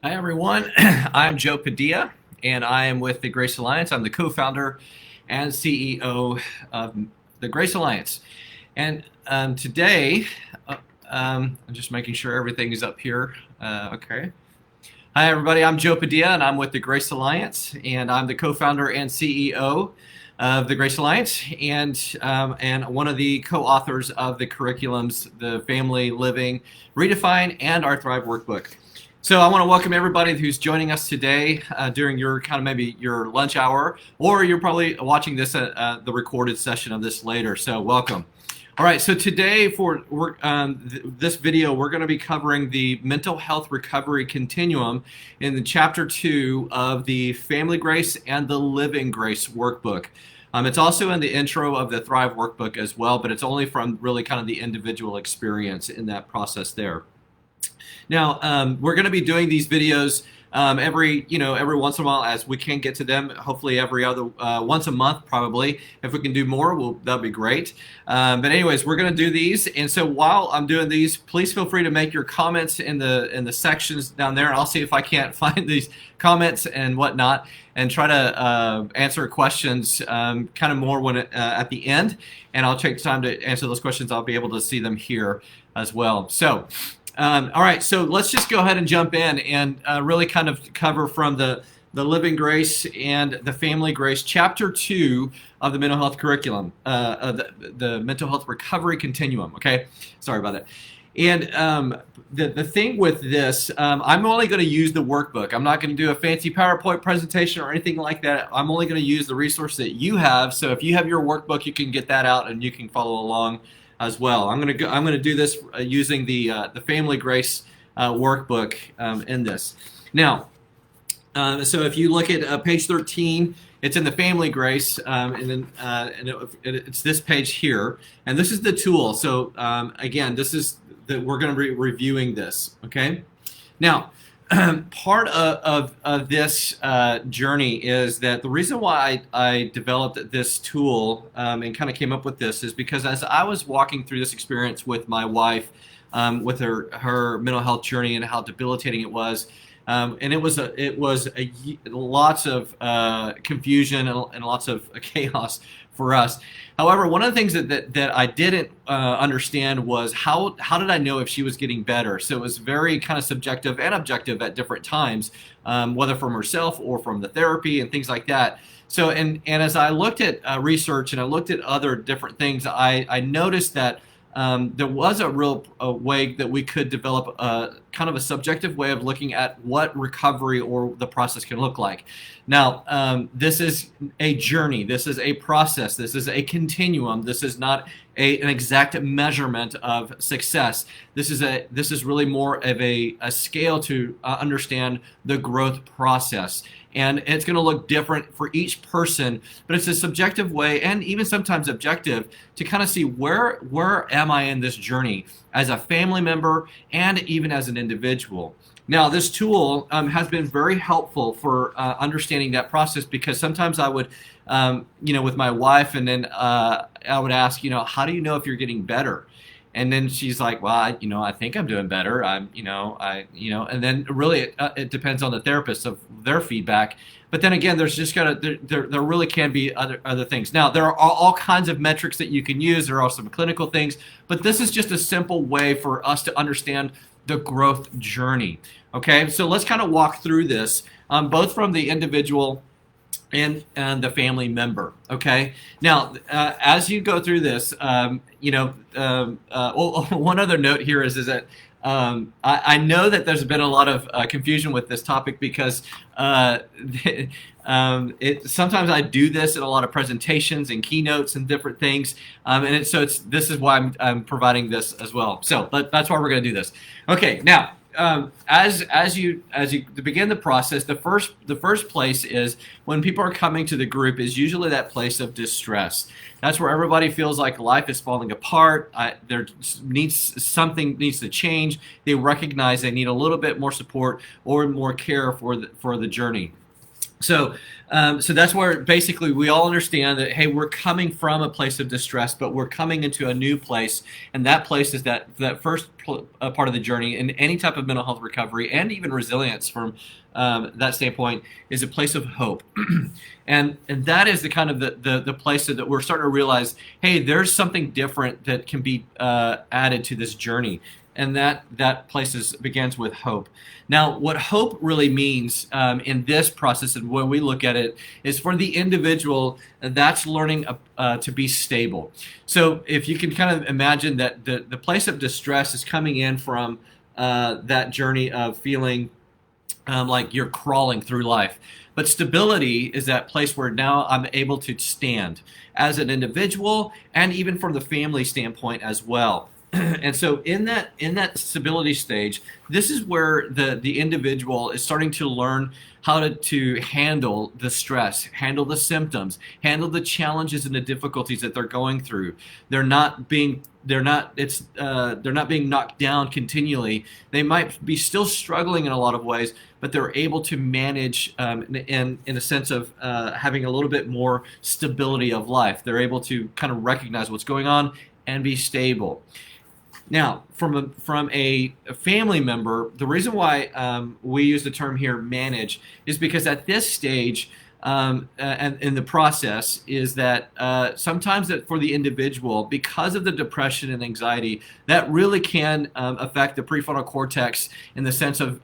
Hi, everyone. I'm Joe Padilla, and I am with the Grace Alliance. I'm the co-founder and CEO of the Grace Alliance. And today, I'm just making sure everything is up here. Okay. Hi, everybody. I'm Joe Padilla, and I'm with the Grace Alliance, and I'm the co-founder and CEO of the Grace Alliance, and one of the co-authors of the curriculums, the Family Living Redefine and our Thrive Workbook. So I want to welcome everybody who's joining us today during your kind of maybe your lunch hour, or you're probably watching this the recorded session of this later. So welcome. All right. So today for this video, we're going to be covering the Mental Health Recovery Continuum in the Chapter 2 of the Family Grace and the Living Grace workbook. It's also in the intro of the Thrive workbook as well, but it's only from really kind of the individual experience in that process there. Now, we're going to be doing these videos every once in a while as we can get to them. Hopefully, every other once a month, probably. If we can do more, that'd be great. But anyways, we're going to do these, and so while I'm doing these, please feel free to make your comments in the sections down there, and I'll see if I can't find these comments and whatnot, and try to answer questions kind of more when at the end, and I'll take time to answer those questions. I'll be able to see them here as well. So. All right, so let's just go ahead and jump in and really kind of cover from the Living Grace and the Family Grace, Chapter 2 of the Mental Health Curriculum, the Mental Health Recovery Continuum, okay? Sorry about that. And the thing with this, I'm only going to use the workbook. I'm not going to do a fancy PowerPoint presentation or anything like that. I'm only going to use the resource that you have. So if you have your workbook, you can get that out and you can follow along as well. I'm going to do this using the Family Grace workbook in this. Now, so if you look at page 13, it's in the Family Grace, and then it's this page here, and this is the tool. So again, this is that we're going to be reviewing this. Okay. Now, part of this journey is that the reason why I developed this tool and kind of came up with this is because as I was walking through this experience with my wife, with her mental health journey and how debilitating it was, and it was lots of confusion and lots of chaos for us. However, one of the things that I didn't understand was how did I know if she was getting better? So it was very kind of subjective and objective at different times, whether from herself or from the therapy and things like that. So and as I looked at research and I looked at other different things, I noticed that there was a real way that we could develop kind of a subjective way of looking at what recovery or the process can look like. Now, this is a journey. This is a process. This is a continuum. This is not an exact measurement of success. This is really more of a scale to understand the growth process. And it's going to look different for each person, but it's a subjective way and even sometimes objective to kind of see where am I in this journey as a family member and even as an individual. Now, this tool has been very helpful for understanding that process because sometimes I would, with my wife, and then I would ask, how do you know if you're getting better? And then she's like, well, I think I'm doing better. And then really it depends on the therapist of their feedback. But then again, there's just there really can be other things. Now, there are all kinds of metrics that you can use. There are some clinical things, but this is just a simple way for us to understand the growth journey. Okay, so let's kind of walk through this, both from the individual and the family member. Okay. Now, as you go through this, one other note here is that I know that there's been a lot of confusion with this topic because sometimes I do this in a lot of presentations and keynotes and different things, and this is why I'm providing this as well. So that's why we're going to do this. Okay. Now. As you begin the process, the first place is when people are coming to the group is usually that place of distress. That's where everybody feels like life is falling apart. Something needs to change. They recognize they need a little bit more support or more care for the journey. So that's where basically we all understand that, hey, we're coming from a place of distress, but we're coming into a new place, and that place is that first part of the journey in any type of mental health recovery and even resilience from that standpoint is a place of hope. and that is the kind of the place that we're starting to realize, hey, there's something different that can be added to this journey. And that place begins with hope. Now, what hope really means in this process, and when we look at it, is for the individual, that's learning to be stable. So if you can kind of imagine that the place of distress is coming in from that journey of feeling like you're crawling through life. But stability is that place where now I'm able to stand as an individual and even from the family standpoint as well. And so in that stability stage, this is where the individual is starting to learn how to handle the stress, handle the symptoms, handle the challenges and the difficulties that they're going through. They're not being knocked down continually. They might be still struggling in a lot of ways, but they're able to manage in a sense of having a little bit more stability of life. They're able to kind of recognize what's going on and be stable. Now, from a family member, the reason why we use the term here manage is because at this stage and in the process is that sometimes that for the individual, because of the depression and anxiety, that really can affect the prefrontal cortex in the sense of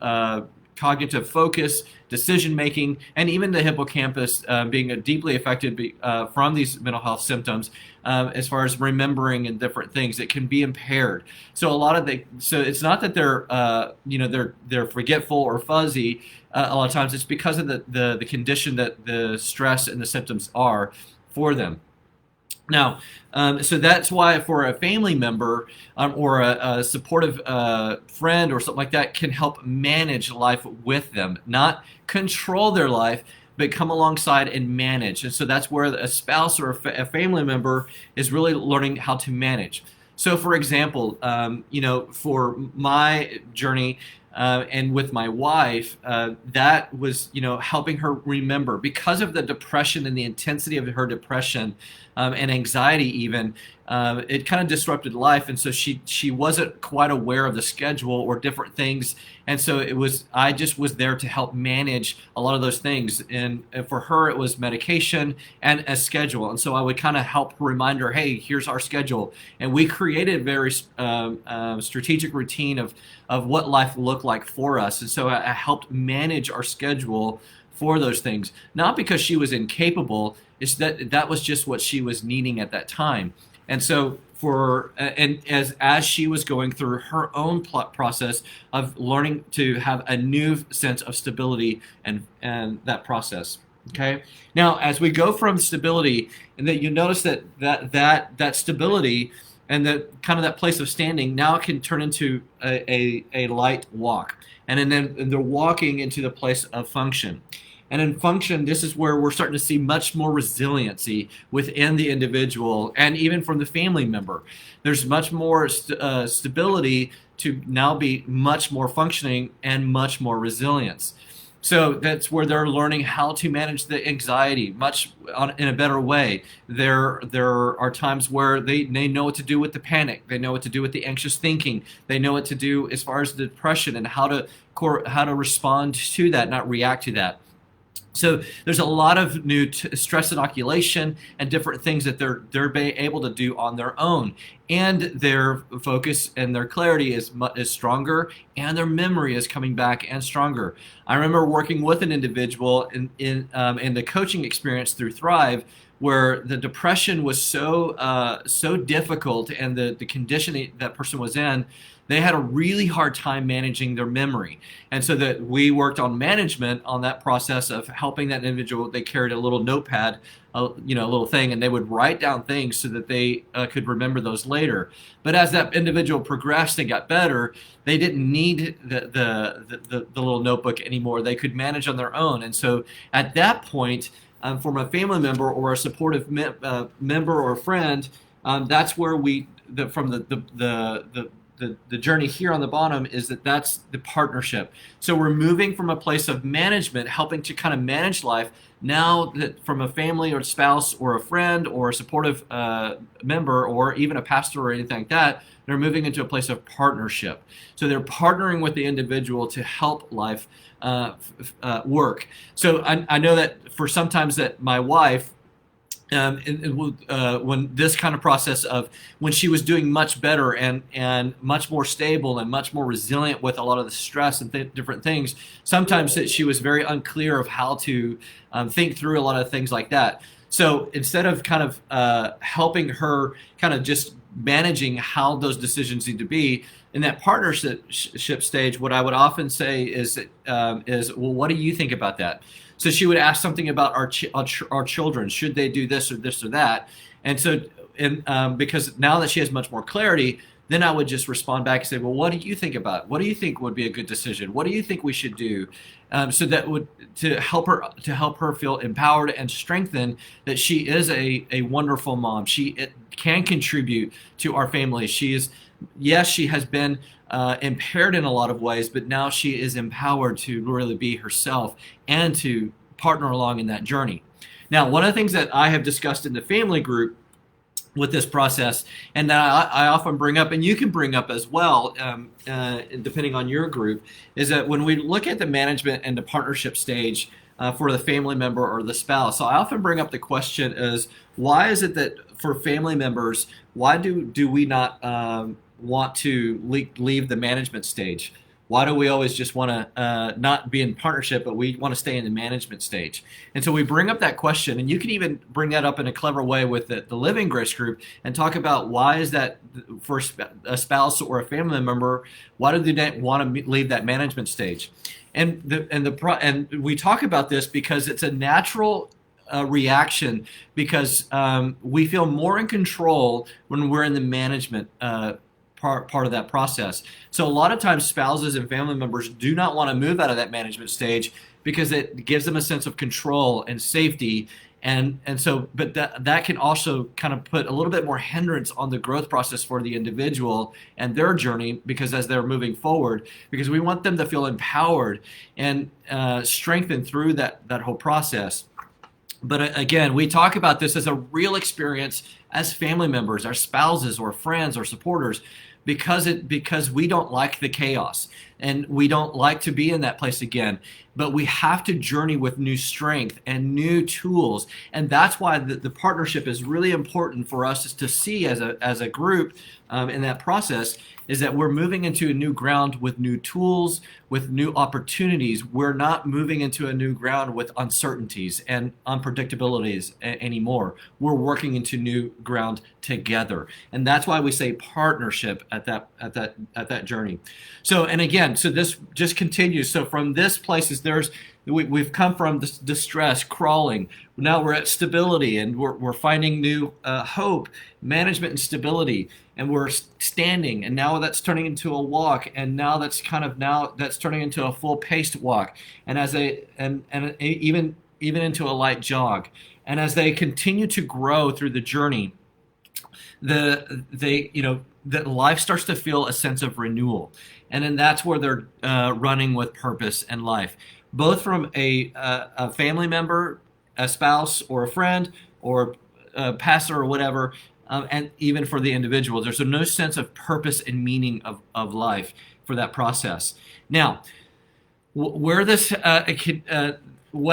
cognitive focus, decision making, and even the hippocampus being deeply affected from these mental health symptoms. As far as remembering and different things, it can be impaired. So so it's not that they're forgetful or fuzzy. A lot of times it's because of the condition that the stress and the symptoms are for them. Now, so that's why for a family member or a supportive friend or something like that can help manage life with them, not control their life, but come alongside and manage. And so that's where a spouse or a family member is really learning how to manage. So for example, for my journey and with my wife, that was, helping her remember because of the depression and the intensity of her depression and anxiety even, it kind of disrupted life. And so she wasn't quite aware of the schedule or different things. And so I just was there to help manage a lot of those things. And for her, it was medication and a schedule. And so I would kind of help remind her, hey, here's our schedule. And we created a very strategic routine of what life looked like for us. And so I helped manage our schedule for those things, not because she was incapable, it's that was just what she was needing at that time. And so as she was going through her own process of learning to have a new sense of stability and that process. Okay. Now, as we go from stability, and that you notice that stability and that place of standing now can turn into a light walk, and then they're walking into the place of function. And in function, this is where we're starting to see much more resiliency within the individual and even from the family member. There's much more stability to now be much more functioning and much more resilience. So that's where they're learning how to manage the anxiety in a better way. There are times where they know what to do with the panic. They know what to do with the anxious thinking. They know what to do as far as the depression and how to respond to that, not react to that. So there's a lot of new stress inoculation and different things that they're able to do on their own, and their focus and their clarity is stronger, and their memory is coming back and stronger. I remember working with an individual in the coaching experience through Thrive, where the depression was so difficult, and the condition that person was in, they had a really hard time managing their memory. And so that we worked on management on that process of helping that individual. They carried a little notepad, a little thing, and they would write down things so that they could remember those later. But as that individual progressed and got better, they didn't need the little notebook anymore. They could manage on their own. And so at that point, from a family member or a supportive member or a friend, that's where from the the journey here on the bottom is that's the partnership. So we're moving from a place of management, helping to kind of manage life, now that from a family or spouse or a friend or a supportive member or even a pastor or anything like that, they're moving into a place of partnership. So they're partnering with the individual to help life work. So I know that for sometimes that my wife, when this kind of process of when she was doing much better and much more stable and much more resilient with a lot of the stress and different things, sometimes she was very unclear of how to think through a lot of things like that. So instead of kind of helping her kind of just managing how those decisions need to be in that partnership stage, what I would often say is, well, what do you think about that? So she would ask something about our children. Should they do this or that? And so, because now that she has much more clarity, then I would just respond back and say, well, what do you think about it? What do you think would be a good decision? What do you think we should do? So that would to help her feel empowered and strengthened that she is a wonderful mom. She can contribute to our family. She has been impaired in a lot of ways, but now she is empowered to really be herself and to partner along in that journey. Now, one of the things that I have discussed in the family group with this process, and that I often bring up, and you can bring up as well, depending on your group, is that when we look at the management and the partnership stage for the family member or the spouse, so I often bring up the question is, why is it that for family members, why do we not want to leave the management stage? Why do we always just want to not be in partnership, but we want to stay in the management stage? And so we bring up that question, and you can even bring that up in a clever way with the Living Grace group and talk about why is that for a spouse or a family member, why do they want to leave that management stage? And we talk about this because it's a natural reaction, because we feel more in control when we're in the management part of that process. So a lot of times spouses and family members do not want to move out of that management stage because it gives them a sense of control and safety. And so, but that can also kind of put a little bit more hindrance on the growth process for the individual and their journey, because as they're moving forward, because we want them to feel empowered and strengthened through that whole process. But again, we talk about this as a real experience as family members, our spouses or friends or supporters, because we don't like the chaos and we don't like to be in that place again. But we have to journey with new strength and new tools, and that's why the partnership is really important for us to see as a group in that process. Is that we're moving into a new ground with new tools, with new opportunities. We're not moving into a new ground with uncertainties and unpredictabilities anymore. We're working into new ground together, and that's why we say partnership at that journey. So, and again, so this just continues. So from this place is we've come from this distress, crawling. Now we're at stability, and we're finding new hope, management, and stability. And we're standing, and now that's turning into a walk, and now that's turning into a full-paced walk, and even into a light jog. And as they continue to grow through the journey, that life starts to feel a sense of renewal, and then that's where they're running with purpose and life, both from a family member, a spouse, or a friend, or a pastor, or whatever. And even for the individual, there's no sense of purpose and meaning of life for that process. Now, what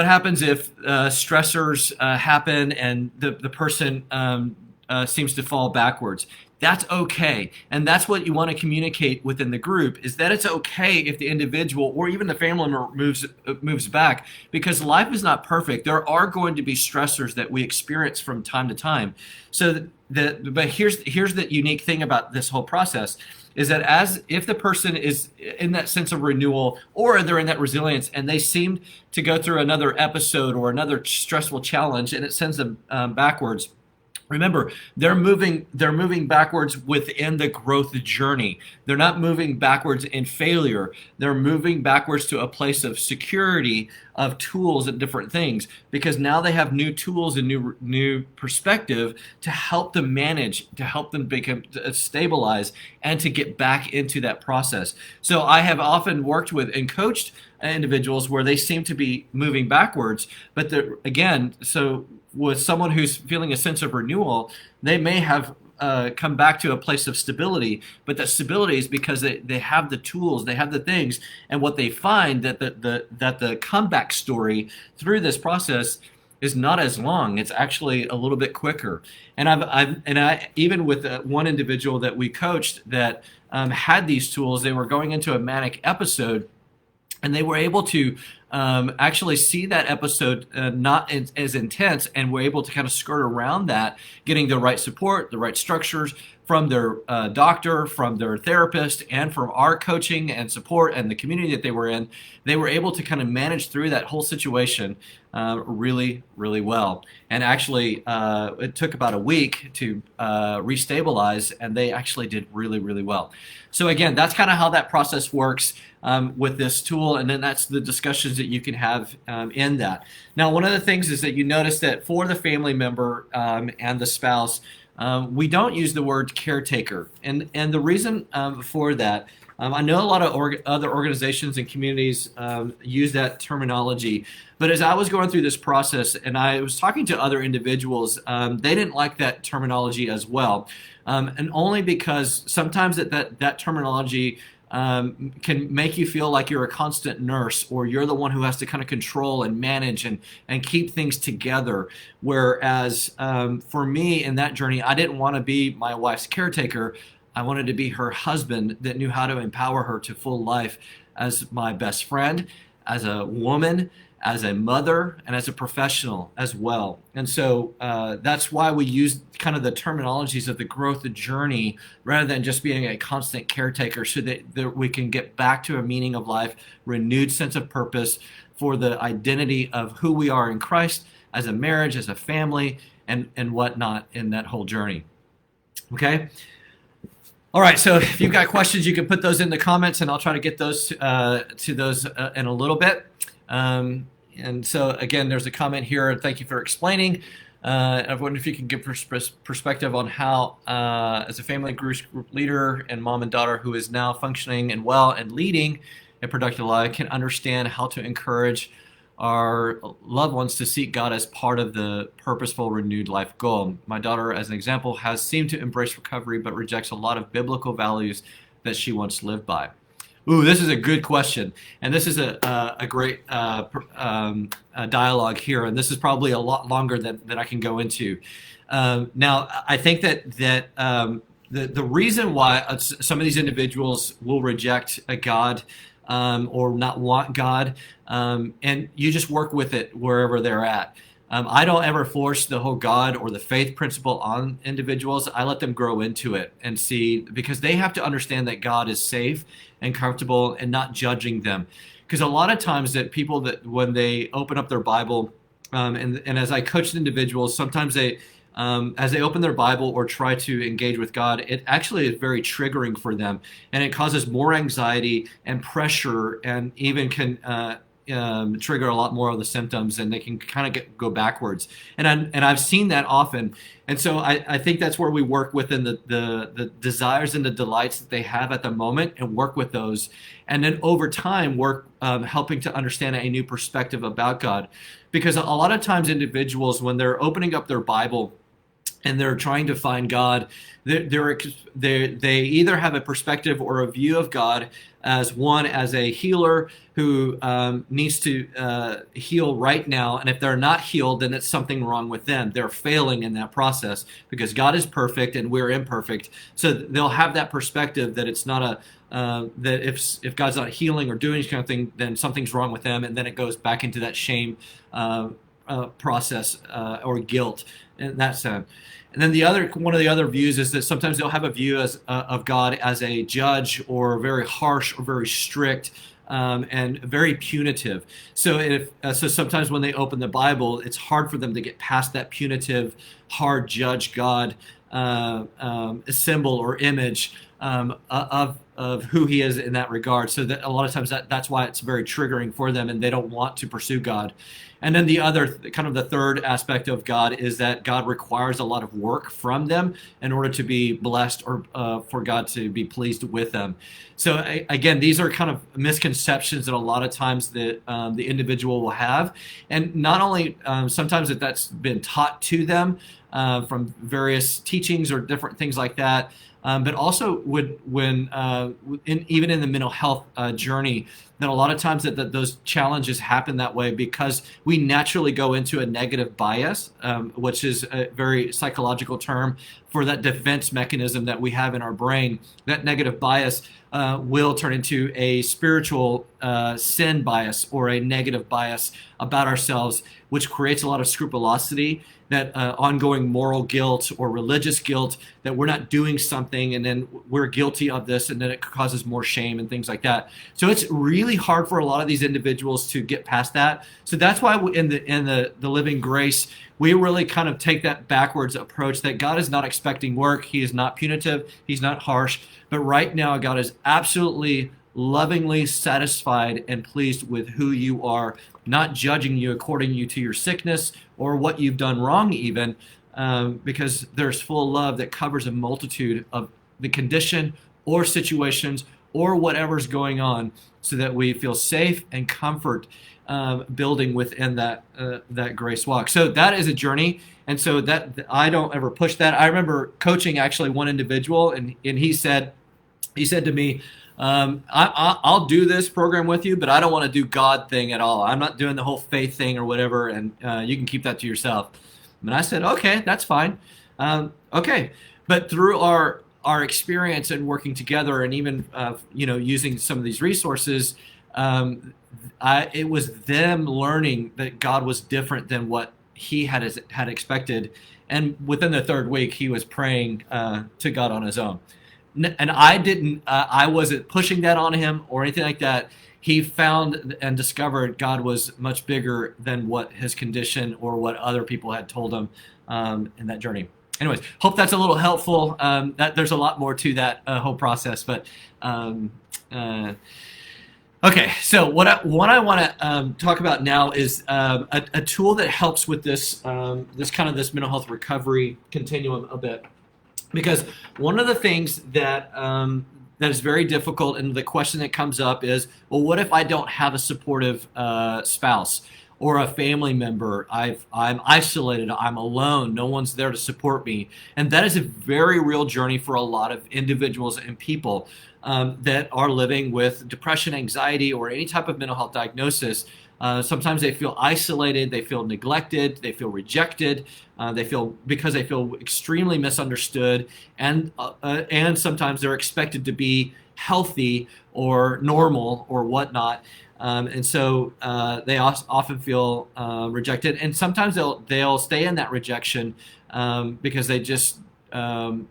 happens if stressors happen and the person seems to fall backwards? That's okay. And that's what you want to communicate within the group, is that it's okay if the individual or even the family member moves back, because life is not perfect. There are going to be stressors that we experience from time to time. So but here's the unique thing about this whole process is that if the person is in that sense of renewal, or they're in that resilience, and they seem to go through another episode or another stressful challenge and it sends them backwards, Remember, they're moving backwards within the growth journey. They're not moving backwards in failure. They're moving backwards to a place of security, of tools and different things, because now they have new tools and new perspective to help them manage, to help them become stabilize, and to get back into that process. So I have often worked with and coached individuals where they seem to be moving backwards, but again, so with someone who's feeling a sense of renewal, they may have come back to a place of stability, but that stability is because they have the tools, they have the things, and what they find that the comeback story through this process is not as long. It's actually a little bit quicker. And I even with one individual that we coached that had these tools, they were going into a manic episode, and they were able to actually see that episode not as intense, and were able to kind of skirt around that, getting the right support, the right structures from their doctor, from their therapist, and from our coaching and support and the community that they were in. They were able to kind of manage through that whole situation really, really well. And actually, it took about a week to restabilize, and they actually did really, really well. So again, that's kind of how that process works with this tool, and then that's the discussions that you can have in that. Now, one of the things is that you notice that for the family member and the spouse, we don't use the word caretaker, and the reason for that, I know a lot of other organizations and communities use that terminology, but as I was going through this process and I was talking to other individuals, they didn't like that terminology as well, and only because sometimes that terminology can make you feel like you're a constant nurse, or you're the one who has to kind of control and manage and keep things together. Whereas for me in that journey, I didn't want to be my wife's caretaker. I wanted to be her husband that knew how to empower her to full life as my best friend, as a woman, as a mother, and as a professional as well. And so that's why we use kind of the terminologies of the growth journey rather than just being a constant caretaker, so that we can get back to a meaning of life, renewed sense of purpose for the identity of who we are in Christ, as a marriage, as a family, and whatnot in that whole journey. Okay? All right, so if you've got questions, you can put those in the comments, and I'll try to get those to those in a little bit. And so again, there's a comment here, and thank you for explaining. I wonder if you can give perspective on how, as a family group leader and mom and daughter who is now functioning and well and leading a productive life, can understand how to encourage our loved ones to seek God as part of the purposeful, renewed life goal. My daughter, as an example, has seemed to embrace recovery, but rejects a lot of biblical values that she once lived by. Ooh, this is a good question, and this is a great dialogue here, and this is probably a lot longer than I can go into. Now, I think that the reason why some of these individuals will reject a God or not want God, and you just work with it wherever they're at. I don't ever force the whole God or the faith principle on individuals. I let them grow into it and see, because they have to understand that God is safe and comfortable and not judging them. Because a lot of times that people, that when they open up their Bible, and as I coach individuals, sometimes they, as they open their Bible or try to engage with God, it actually is very triggering for them, and it causes more anxiety and pressure, and even can trigger a lot more of the symptoms, and they can kind of go backwards. And I've seen that often. And so I think that's where we work within the desires and the delights that they have at the moment, and work with those. And then over time work helping to understand a new perspective about God. Because a lot of times individuals, when they're opening up their Bible and they're trying to find God, they either have a perspective or a view of God as a healer who needs to heal right now, and if they're not healed, then it's something wrong with them. They're failing in that process, because God is perfect and we're imperfect. So they'll have that perspective that it's not that if God's not healing or doing this kind of thing, then something's wrong with them, and then it goes back into that shame process or guilt in that sense. And then one of the other views is that sometimes they'll have a view of God as a judge, or very harsh or very strict, and very punitive. So sometimes when they open the Bible, it's hard for them to get past that punitive, hard judge God symbol or image of who he is in that regard. So that a lot of times that's why it's very triggering for them, and they don't want to pursue God. And then the other kind of the third aspect of God is that God requires a lot of work from them in order to be blessed or for God to be pleased with them. So again, these are kind of misconceptions that a lot of times that the individual will have, and not only sometimes that's been taught to them from various teachings or different things like that, but also even in the mental health journey, that a lot of times that those challenges happen that way because we naturally go into a negative bias, which is a very psychological term for that defense mechanism that we have in our brain. That negative bias will turn into a spiritual sin bias or a negative bias about ourselves, which creates a lot of scrupulosity, that ongoing moral guilt or religious guilt, that we're not doing something and then we're guilty of this, and then it causes more shame and things like that. So it's really hard for a lot of these individuals to get past that. So that's why in the Living Grace, we really kind of take that backwards approach, that God is not expecting work. He is not punitive. He's not harsh. But right now, God is absolutely lovingly satisfied and pleased with who you are, not judging you according to your sickness or what you've done wrong even, because there's full love that covers a multitude of the condition or situations or whatever's going on, so that we feel safe and comfort building within that grace walk. So that is a journey, and so that I don't ever push that. I remember coaching actually one individual, and he said to me, I'll do this program with you, but I don't want to do God thing at all. I'm not doing the whole faith thing or whatever, and you can keep that to yourself. And I said, okay, that's fine. Okay, but through our experience and working together, and even using some of these resources, it was them learning that God was different than what he had expected. And within the third week, he was praying to God on his own. And I wasn't pushing that on him or anything like that. He found and discovered God was much bigger than what his condition or what other people had told him in that journey. Anyways, hope that's a little helpful. That there's a lot more to that whole process, but okay. So what I want to talk about now is a tool that helps with this mental health recovery continuum a bit. Because one of the things that is very difficult, and the question that comes up is, well, what if I don't have a supportive spouse or a family member? I'm isolated, I'm alone, no one's there to support me. And that is a very real journey for a lot of individuals and people that are living with depression, anxiety, or any type of mental health diagnosis. Sometimes they feel isolated, they feel neglected, they feel rejected, they feel extremely misunderstood, and sometimes they're expected to be healthy or normal or whatnot, and so they often feel rejected, and sometimes they'll stay in that rejection because they just don't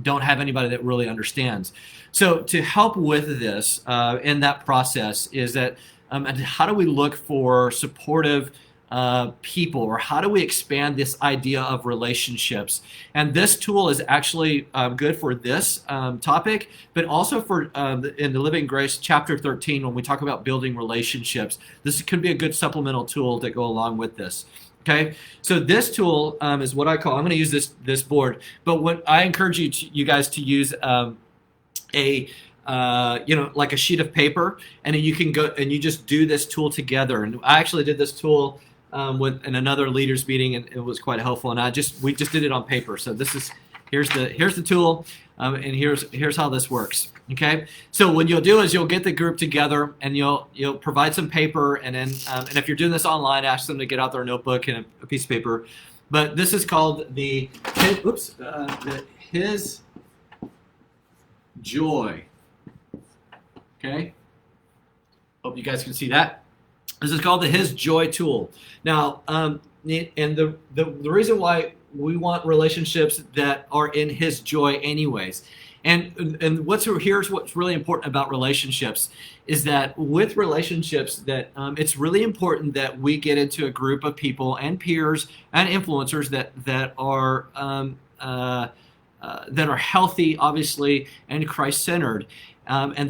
have anybody that really understands. So to help with this in that process is that. And how do we look for supportive people, or how do we expand this idea of relationships? And this tool is actually good for this topic, but also for in the Living Grace chapter 13, when we talk about building relationships. This could be a good supplemental tool to go along with this. Okay, so this tool is what I call, I'm going to use this board, but what I encourage you guys to use like a sheet of paper, and then you can go and you just do this tool together. And I actually did this tool in another leaders meeting, and it was quite helpful. And we just did it on paper. So here's the tool, and here's how this works. Okay, so what you'll do is you'll get the group together, and you'll provide some paper, and then and if you're doing this online, ask them to get out their notebook and a piece of paper. But this is called the His Joy. Okay, hope you guys can see that. This is called the His Joy tool. Now, and the reason why we want relationships that are in His joy anyways, And here's what's really important about relationships is that with relationships that it's really important that we get into a group of people and peers and influencers that are healthy, obviously, and Christ-centered, and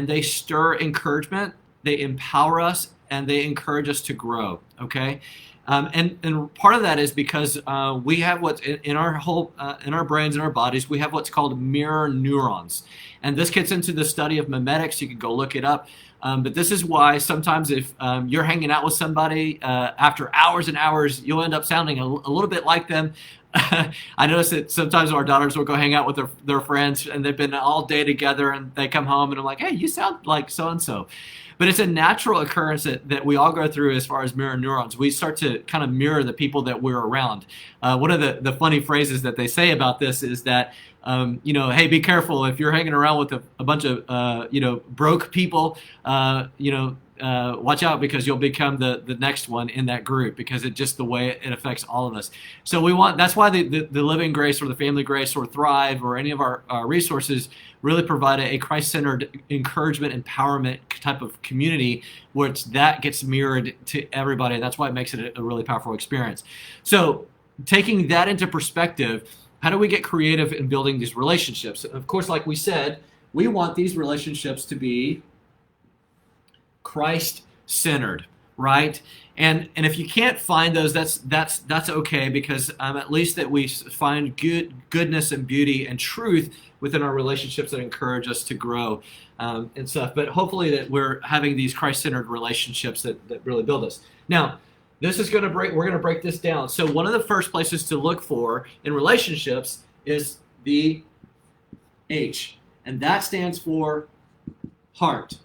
they stir encouragement, they empower us, and they encourage us to grow. Okay. And part of that is because we have what's in our brains and our bodies, we have what's called mirror neurons. And this gets into the study of mimetics. You can go look it up. But this is why sometimes if you're hanging out with somebody after hours and hours, you'll end up sounding a little bit like them. I notice that sometimes our daughters will go hang out with their friends, and they've been all day together, and they come home and I'm like, hey, you sound like so-and-so. But it's a natural occurrence that we all go through as far as mirror neurons. We start to kind of mirror the people that we're around. One of the funny phrases that they say about this is that, hey, be careful if you're hanging around with a bunch of, broke people, watch out because you'll become the next one in that group because it's just the way it affects all of us. So that's why the Living Grace or the Family Grace or Thrive or any of our resources really provide a Christ-centered encouragement, empowerment type of community where that gets mirrored to everybody. And that's why it makes it a really powerful experience. So taking that into perspective, how do we get creative in building these relationships? Of course, like we said, we want these relationships to be Christ-centered, right? And if you can't find those, that's okay because at least that we find goodness and beauty and truth within our relationships that encourage us to grow and stuff. But hopefully that we're having these Christ-centered relationships that really build us. Now, we're going to break this down. So one of the first places to look for in relationships is the H, and that stands for heart.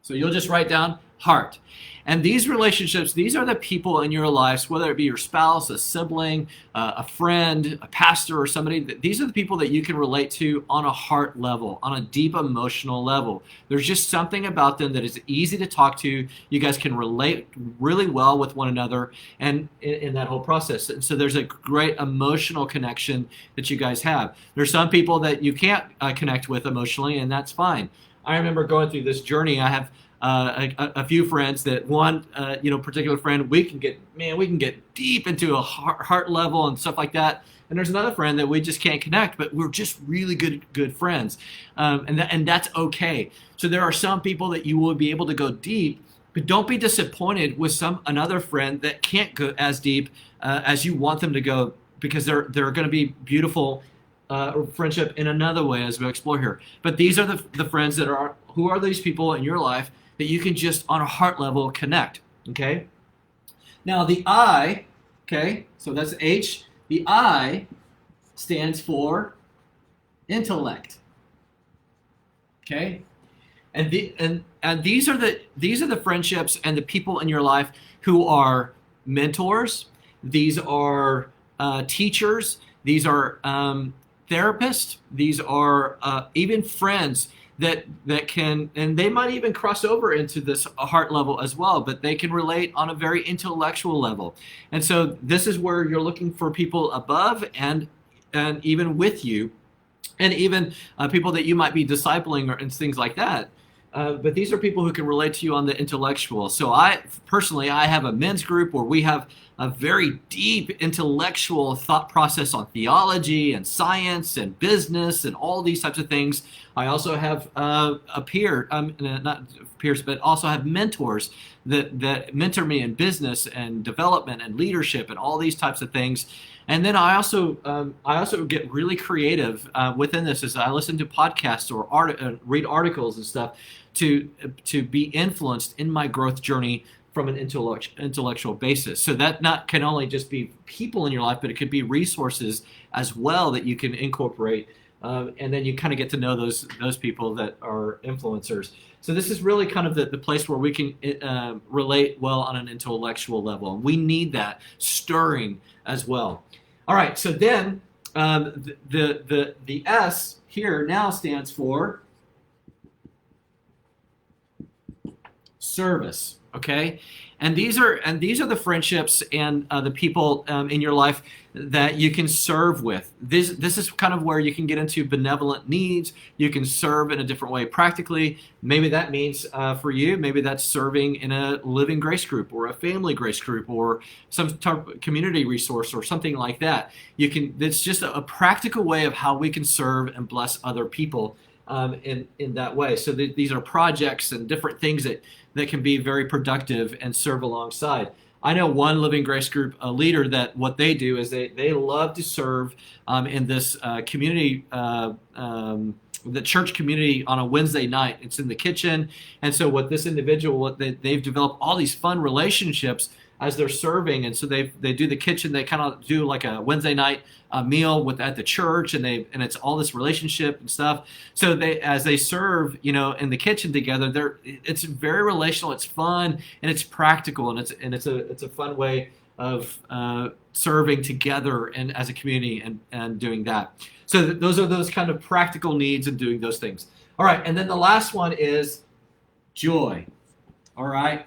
So you'll just write down heart. And these relationships, these are the people in your lives, whether it be your spouse, a sibling, a friend, a pastor, or somebody. These are the people that you can relate to on a heart level, on a deep emotional level. There's just something about them that is easy to talk to. You guys can relate really well with one another and in that whole process. And so there's a great emotional connection that you guys have. There's some people that you can't connect with emotionally, and that's fine. I remember going through this journey. I have a few friends that one, particular friend, we can get deep into a heart level and stuff like that. And there's another friend that we just can't connect, but we're just really good friends. And that's okay. So there are some people that you will be able to go deep, but don't be disappointed with another friend that can't go as deep as you want them to go, because they're going to be beautiful friendship in another way as we explore here. But these are the friends who are these people in your life that you can just on a heart level connect. Okay. Now the I, okay, so that's H. The I stands for intellect. Okay. And these are the friendships and the people in your life who are mentors. These are teachers. These are therapists. These are even friends that can, and they might even cross over into this heart level as well, but they can relate on a very intellectual level. And so this is where you're looking for people above and even with you, and even people that you might be discipling and things like that. But these are people who can relate to you on the intellectual. So I have a men's group where we have a very deep intellectual thought process on theology and science and business and all these types of things. I also have not peers, but also have mentors that mentor me in business and development and leadership and all these types of things. And then I also get really creative within this as I listen to podcasts or read articles and stuff to be influenced in my growth journey from an intellectual basis. So that can only just be people in your life, but it could be resources as well that you can incorporate. And then you kind of get to know those people that are influencers. So this is really kind of the place where we can relate well on an intellectual level. And we need that stirring as well. All right, so then the S here now stands for service. Okay, and these are the friendships and the people in your life that you can serve with. This is kind of where you can get into benevolent needs. You can serve in a different way practically. Maybe that means for you, maybe that's serving in a living grace group or a family grace group or some type of community resource or something like that. You can. It's just a practical way of how we can serve and bless other people in that way. So these are projects and different things that can be very productive and serve alongside. I know one Living Grace group leader that what they do is they love to serve in this community, the church community on a Wednesday night. It's in the kitchen. And so what this individual, they've developed all these fun relationships as they're serving. And so they do the kitchen. They kind of do like a Wednesday night meal at the church, and it's all this relationship and stuff. So as they serve, in the kitchen together, it's very relational. It's fun and it's practical, and it's a fun way of serving together and as a community and doing that. So those are those kind of practical needs and doing those things. All right, and then the last one is joy. All right.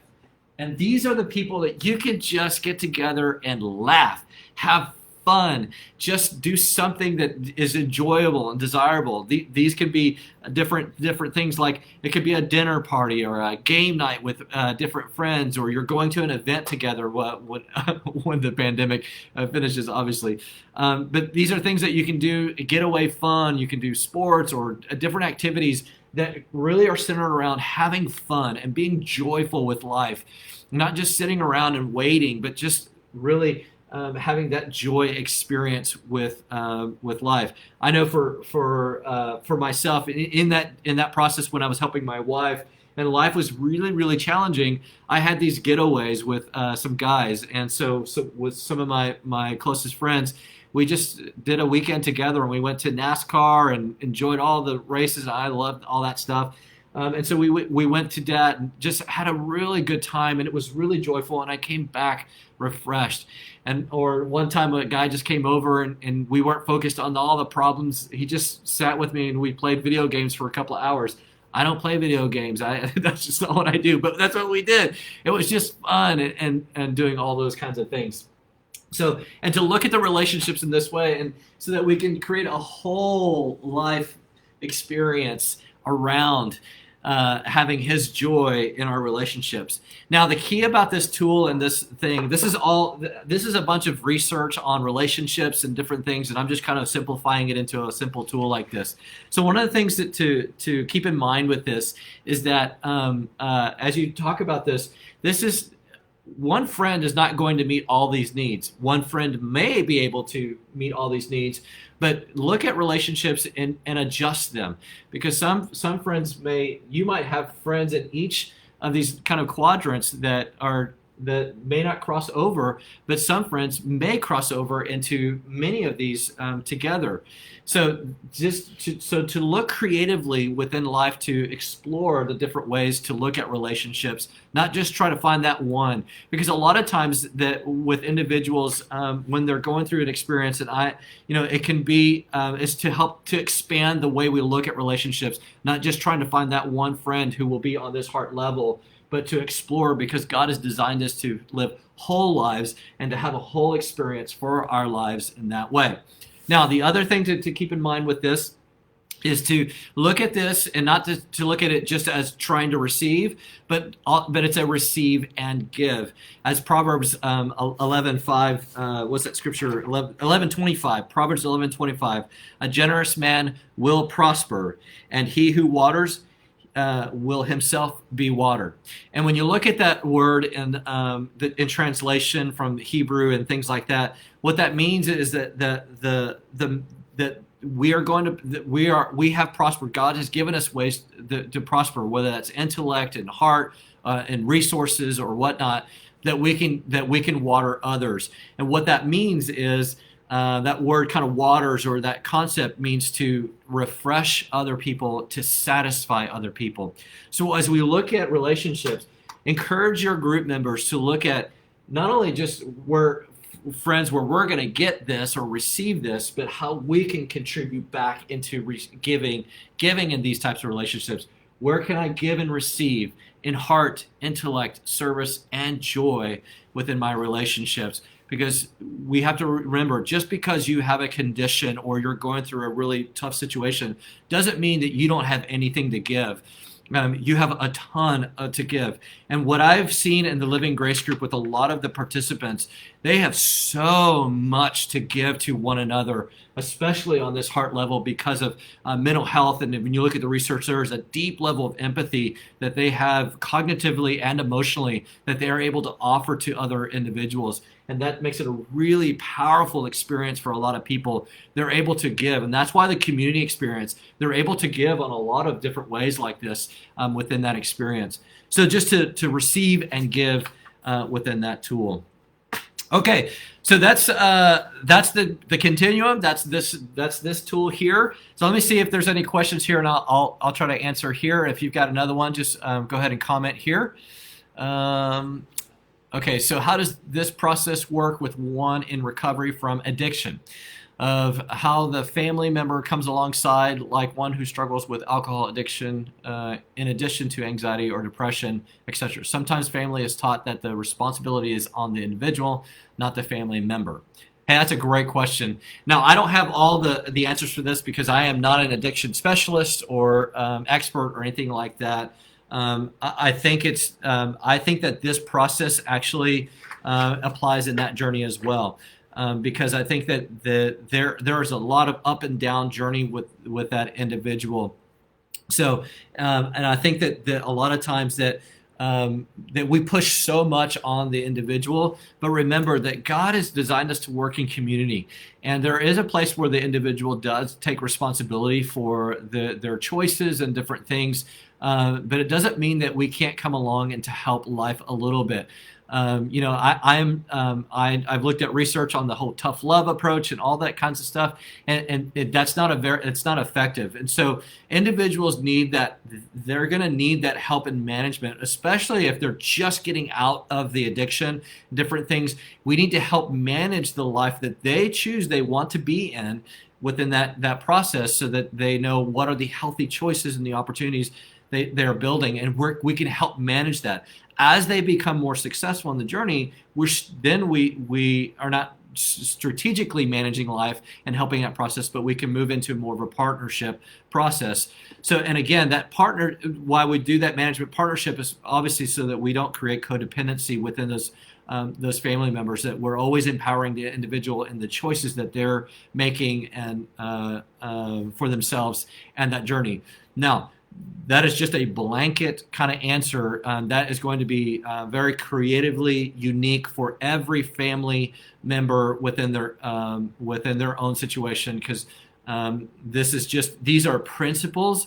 And these are the people that you can just get together and laugh, have fun, just do something that is enjoyable and desirable. These could be different things, like it could be a dinner party or a game night with different friends, or you're going to an event together when the pandemic finishes, obviously. But these are things that you can do, getaway fun. You can do sports or different activities that really are centered around having fun and being joyful with life, not just sitting around and waiting, but just really having that joy experience with life. I know for myself in that process, when I was helping my wife and life was really, really challenging, I had these getaways with some guys, and so with some of my closest friends. We just did a weekend together, and we went to NASCAR and enjoyed all the races. I loved all that stuff. And so we went to that and just had a really good time, and it was really joyful, and I came back refreshed. Or one time a guy just came over, and we weren't focused on all the problems. He just sat with me, and we played video games for a couple of hours. I don't play video games. That's just not what I do, but that's what we did. It was just fun and doing all those kinds of things. So, and to look at the relationships in this way, and so that we can create a whole life experience around having His joy in our relationships. Now, the key about this tool and this thing, this is a bunch of research on relationships and different things, and I'm just kind of simplifying it into a simple tool like this. So one of the things that to keep in mind with this is that as you talk about this is, one friend is not going to meet all these needs. One friend may be able to meet all these needs, but look at relationships and adjust them, because some friends you might have friends in each of these kind of quadrants that may not cross over, but some friends may cross over into many of these together. So to look creatively within life, to explore the different ways to look at relationships, not just try to find that one, because a lot of times that with individuals when they're going through an experience, and it can be is to help to expand the way we look at relationships, not just trying to find that one friend who will be on this heart level, but to explore, because God has designed us to live whole lives and to have a whole experience for our lives in that way. Now, the other thing to keep in mind with this is to look at this and not to look at it just as trying to receive, but it's a receive and give. As Proverbs 11:5, what's that scripture? 11:25. Proverbs 11:25. A generous man will prosper, and he who waters will himself be watered. And when you look at that word in translation from Hebrew and things like that, what that means is that we have prospered. God has given us ways to prosper, whether that's intellect and heart and resources or whatnot, that we can water others. And what that means is that word kind of waters, or that concept means to refresh other people, to satisfy other people. So as we look at relationships, encourage your group members to look at not only just where we're going to get this or receive this, but how we can contribute back into giving in these types of relationships. Where can I give and receive in heart, intellect, service, and joy within my relationships? Because we have to remember, just because you have a condition or you're going through a really tough situation doesn't mean that you don't have anything to give. You have a ton to give. And what I've seen in the Living Grace group with a lot of the participants, they have so much to give to one another, especially on this heart level because of mental health. And when you look at the research, there is a deep level of empathy that they have cognitively and emotionally that they are able to offer to other individuals. And that makes it a really powerful experience for a lot of people. They're able to give. And that's why the community experience, they're able to give on a lot of different ways like this within that experience. So just to receive and give within that tool. Okay, so that's the continuum. That's this tool here. So let me see if there's any questions here, and I'll try to answer here. If you've got another one, just go ahead and comment here. Okay, so how does this process work with one in recovery from addiction? Of how the family member comes alongside, like one who struggles with alcohol addiction, in addition to anxiety or depression, etc. Sometimes family is taught that the responsibility is on the individual, not the family member. Hey, that's a great question. Now, I don't have all the answers for this because I am not an addiction specialist or expert or anything like that. I think that this process actually applies in that journey as well, because I think that there is a lot of up and down journey with that individual. So, and I think that a lot of times that we push so much on the individual, but remember that God has designed us to work in community, and there is a place where the individual does take responsibility for their choices and different things. But it doesn't mean that we can't come along and to help life a little bit. I've looked at research on the whole tough love approach and all that kinds of stuff, and it's not effective. And so individuals they're going to need that help and management, especially if they're just getting out of the addiction, different things. We need to help manage the life that they choose they want to be in within that process, so that they know what are the healthy choices and the opportunities they're building, and we can help manage that. As they become more successful in the journey, we are not strategically managing life and helping that process, but we can move into more of a partnership process. So, and again, why we do that management partnership is obviously so that we don't create codependency within those family members, that we're always empowering the individual in the choices that they're making and for themselves and that journey. Now, that is just a blanket kind of answer. That is going to be very creatively unique for every family member within their own situation, because these are principles.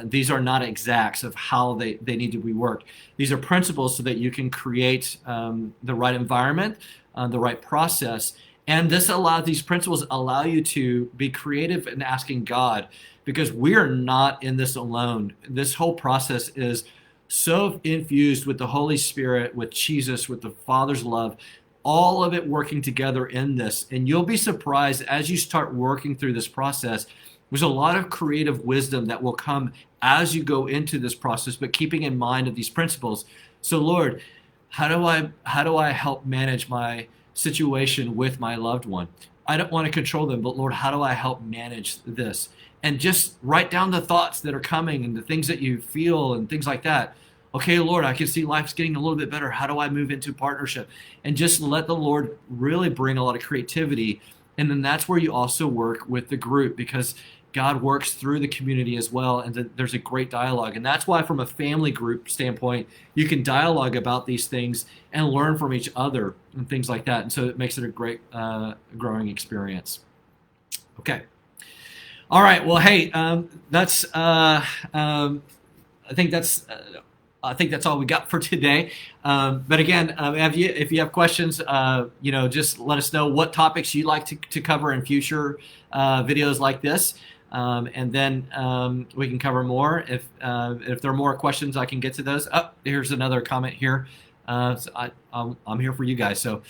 These are not exacts of how they need to be worked. These are principles so that you can create the right environment, the right process. And these principles allow you to be creative in asking God, because we are not in this alone. This whole process is so infused with the Holy Spirit, with Jesus, with the Father's love, all of it working together in this. And you'll be surprised as you start working through this process. There's a lot of creative wisdom that will come as you go into this process, but keeping in mind of these principles. So, Lord, how do I help manage my situation with my loved one? I don't want to control them, but Lord, how do I help manage this? And just write down the thoughts that are coming and the things that you feel and things like that. Okay, Lord, I can see life's getting a little bit better. How do I move into partnership? And just let the Lord really bring a lot of creativity. And then that's where you also work with the group, because God works through the community as well, and there's a great dialogue. And that's why from a family group standpoint, you can dialogue about these things and learn from each other and things like that. And so it makes it a great growing experience. Okay. All right. Well, hey, I think that's all we got for today. But again, if you have questions, just let us know what topics you'd like to cover in future videos like this, and then we can cover more. If there are more questions, I can get to those. Oh, here's another comment here. So I'm here for you guys. So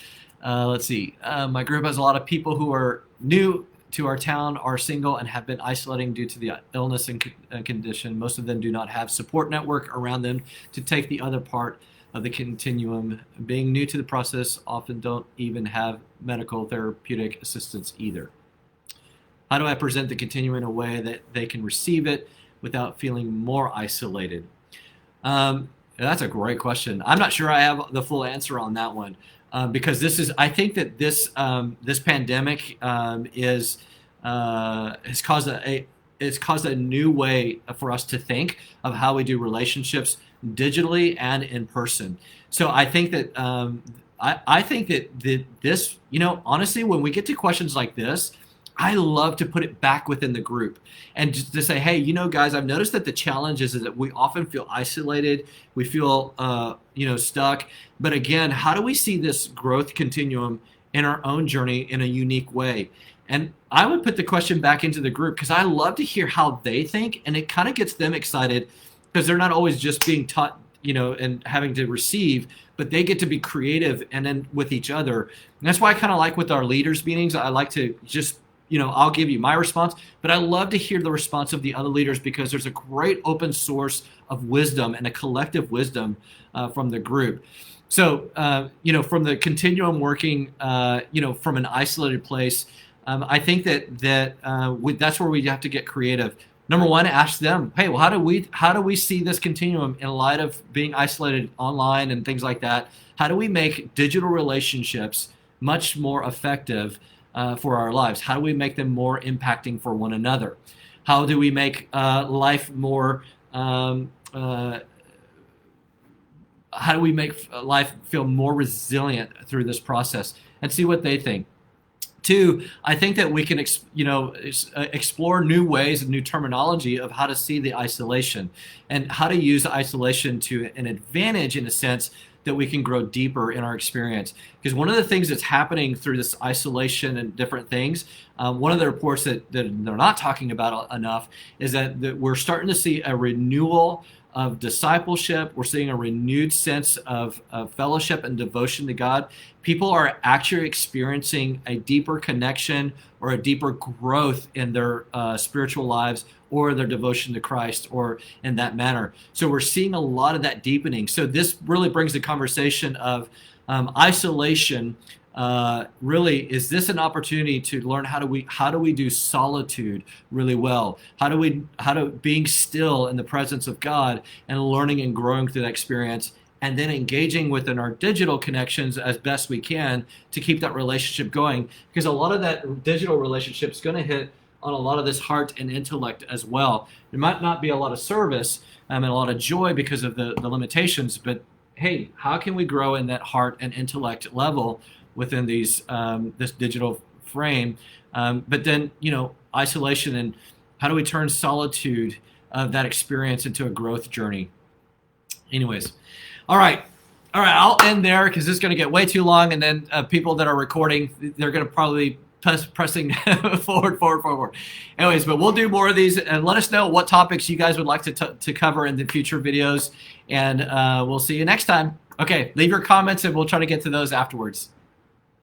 let's see. My group has a lot of people who are new to our town are single and have been isolating due to the illness and condition. Most of them do not have support network around them to take the other part of the continuum. Being new to the process, often don't even have medical therapeutic assistance either. How do I present the continuum in a way that they can receive it without feeling more isolated? That's a great question. I'm not sure I have the full answer on that one. Because I think that this pandemic has caused a new way for us to think of how we do relationships digitally and in person. So I think that I think that this, honestly, when we get to questions like this, I love to put it back within the group and just to say, hey, guys, I've noticed that the challenge is that we often feel isolated. We feel, stuck. But again, how do we see this growth continuum in our own journey in a unique way? And I would put the question back into the group because I love to hear how they think, and it kind of gets them excited because they're not always just being taught, and having to receive, but they get to be creative and then with each other. And that's why I kind of like with our leaders meetings, I like to just I'll give you my response, but I love to hear the response of the other leaders because there's a great open source of wisdom and a collective wisdom from the group. So, from the continuum working, from an isolated place, I think that's where we have to get creative. Number one, ask them, hey, well, how do we see this continuum in light of being isolated online and things like that? How do we make digital relationships much more effective for our lives? How do we make them more impacting for one another? How do we make life more how do we make life feel more resilient through this process? And see what they think. Two, I think that we can explore new ways and new terminology of how to see the isolation and how to use isolation to an advantage in a sense that we can grow deeper in our experience. Because one of the things that's happening through this isolation and different things, one of the reports that they're not talking about enough is that we're starting to see a renewal of discipleship. We're seeing a renewed sense of fellowship and devotion to God. People are actually experiencing a deeper connection or a deeper growth in their spiritual lives or their devotion to Christ or in that manner. So we're seeing a lot of that deepening. So this really brings the conversation of isolation. Really, is this an opportunity to learn how do we do solitude really well? How do being still in the presence of God and learning and growing through that experience, and then engaging within our digital connections as best we can to keep that relationship going? Because a lot of that digital relationship is going to hit on a lot of this heart and intellect as well. There might not be a lot of service and a lot of joy because of the limitations, but hey, how can we grow in that heart and intellect level within these this digital frame? But then, isolation, and how do we turn solitude of that experience into a growth journey? Anyways, all right, I'll end there because this is going to get way too long, and then people that are recording, they're going to probably pressing forward. Anyways, but we'll do more of these, and let us know what topics you guys would like to cover in the future videos, and we'll see you next time. Okay, leave your comments and we'll try to get to those afterwards.